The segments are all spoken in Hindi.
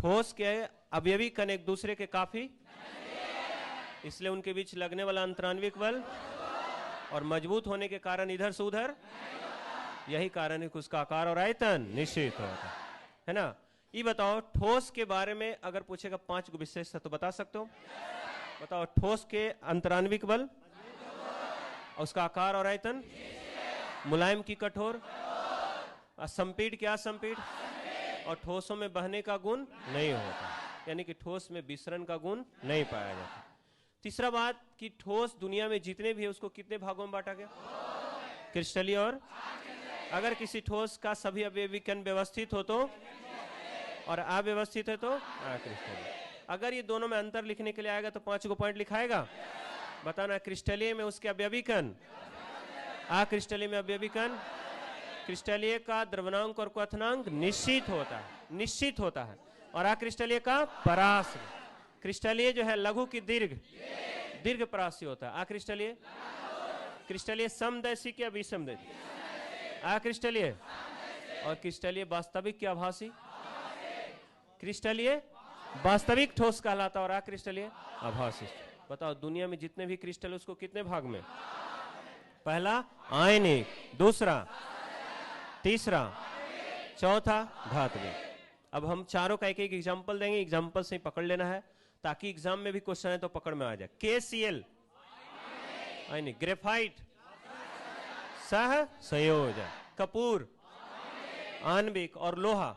ठोस के अवयवी कण एक दूसरे के काफी, इसलिए उनके बीच लगने वाला अंतराण्विक बल और मजबूत होने के कारण इधर से उधर, यही कारण है कि उसका आकार और आयतन निश्चित होता है ना। ये बताओ ठोस के बारे में अगर पूछेगा 5 विशेषता तो बता सकते हो? बताओ ठोस के अंतराण्विक बल, उसका आकार और आयतन, मुलायम की कठोर, असंपीड क्या संपीड, और ठोसों में बहने का गुण नहीं होता, यानी कि ठोस में विसरण का गुण नहीं पाया जाता। तीसरा बात कि ठोस दुनिया में जितने भी है उसको कितने भागों में बांटा गया? क्रिस्टलीय और, अगर किसी ठोस का सभी अवयवी कण व्यवस्थित हो तो, और अव्यवस्थित है तो अक्रिस्टलीय। अगर ये दोनों में अंतर लिखने के लिए आएगा तो 5 पॉइंट लिखाएगा। बताना क्रिस्टलीय में उसके अवयवी कण, अक्रिस्टलीय में अवयवी कण। क्रिस्टलीय का द्रवणांक और क्वथनांक निश्चित होता है और अक्रिस्टलीय का पराश्र। क्रिस्टलीय जो है लघु की दीर्घ पराश्री होता है। अक्रिस्टलीय, क्रिस्टलीय समदैशिक या विषमदैशिक, अक्रिस्टलीय, और क्रिस्टलीय वास्तविक क्या आभासी। क्रिस्टलीय वास्तविक ठोस कहलाता और अक्रिस्टलीय आभासी। बताओ दुनिया में जितने भी क्रिस्टल उसको कितने भाग में? पहला आयनिक, दूसरा, तीसरा, चौथा धात्विक। अब हम चारों का एक एक एग्जांपल देंगे, एग्जांपल से ही पकड़ लेना है ताकि एग्जाम में भी क्वेश्चन है तो पकड़ में आ जाए। KCl आयनिक, ग्रेफाइट सह संयोजक, कपूर आणविक और लोहा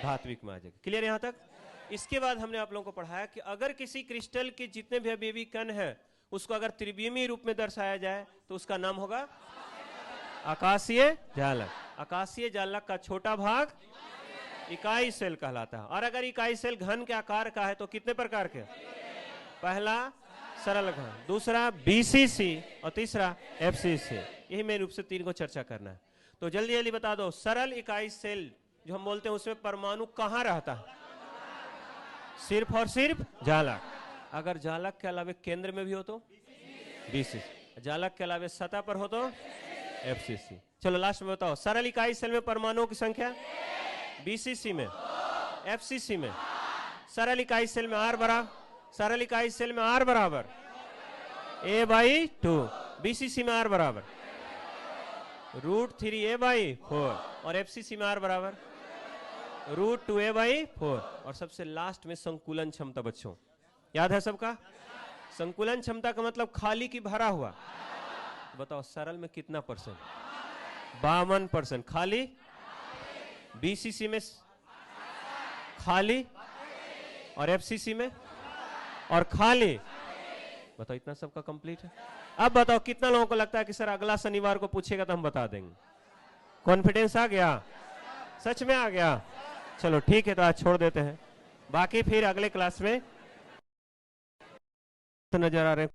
धात्विक में आ जाएगा। क्लियर यहां तक? इसके बाद हमने आप लोगों को पढ़ाया कि अगर किसी क्रिस्टल के जितने भी अवयवी कण है उसको अगर त्रिविमीय रूप में दर्शाया जाए तो उसका नाम होगा आकाशीय जालक। आकाशीय जालक का छोटा भाग इकाई सेल कहलाता है। और अगर इकाई सेल घन के आकार का है तो कितने प्रकार के? पहला सरल घन, दूसरा BCC और तीसरा FCC। यही मेन रूप से 3 को चर्चा करना है। तो जल्दी जल्दी बता दो, सरल इकाई सेल जो हम बोलते हैं उसमें परमाणु कहाँ रहता है? सिर्फ और सिर्फ जालक। अगर जालक के अलावे केंद्र में भी हो तो BCC, जालक के अलावे सतह पर हो तो FCC। चलो लास्ट में बताओ, सरल इकाई सेल में परमाणुओं की संख्या BCC में, FCC में। सरल इकाई सेल में R बराबर, सरल इकाई सेल में R बराबर A/2, BCC में R बराबर √3A/4 और FCC में R बराबर √2A/4। और सबसे लास्ट में संकुलन क्षमता बच्चों याद है सबका? संकुलन क्षमता का मतलब खाली की भरा हुआ। बताओ सरल में कितना %? 52% खाली, BCC में खाली और FCC में और खाली। बताओ इतना सबका कंप्लीट है। अब बताओ कितना लोगों को लगता है कि सर अगला शनिवार को पूछेगा तो हम बता देंगे? कॉन्फिडेंस आ गया? सच में आ गया? चलो ठीक है, तो आज छोड़ देते हैं, बाकी फिर अगले क्लास में नजर आ रहे हैं।